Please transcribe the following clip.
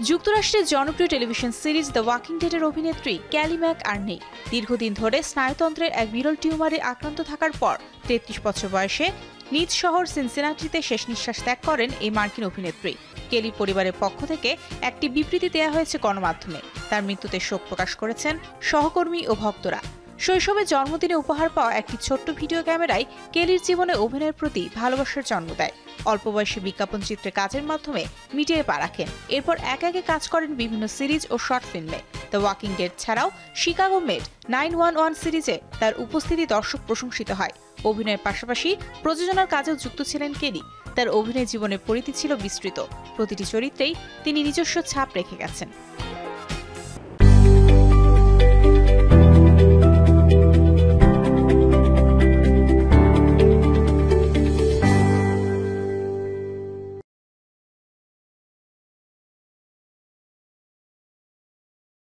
যুক্তরাষ্ট্রের জনপ্রিয় television series the walking ডেডের অভিনেত্রী ক্যালি ম্যাক আর নেই। দীর্ঘদিন ধরে স্নায়ুতন্ত্রের এক বিরল টিউমারে আক্রান্ত থাকার পর ৩৩ বছর বয়সে নিজ শহর সিনসিনাটিতে শেষ নিঃশ্বাস ত্যাগ করেন এই মার্কিন অভিনেত্রী। কেলি পরিবারের পক্ষ থেকে একটি বিবৃতি দেওয়া হয়েছে গণমাধ্যমে। তার মৃত্যুতে শোক প্রকাশ করেছেন সহকর্মী ও ভক্তরা। শৈশবে জন্মদিনে উপহার পাওয়া একটি ছোট্ট ভিডিও ক্যামেরায় কেলির জীবনে অভিনয়ের প্রতি ভালোবাসার জন্ম দেয়। অল্প বয়সে বিজ্ঞাপন চিত্রে কাজের মাধ্যমে মিডিয়ায় পা রাখেন। এরপর একে একে কাজ করেন বিভিন্ন সিরিজ ও শর্ট ফিল্মে। দ্য ওয়াকিং ডেড ছাড়াও শিকাগো মেড 911 সিরিজে তার উপস্থিতি দর্শক প্রশংসিত হয়। অভিনয়ের পাশাপাশি প্রযোজনার কাজেও যুক্ত ছিলেন কেলি। তার অভিনয় জীবনের পরিধি ছিল বিস্তৃত। প্রতিটি চরিত্রেই তিনি নিজস্ব ছাপ রেখে গেছেন।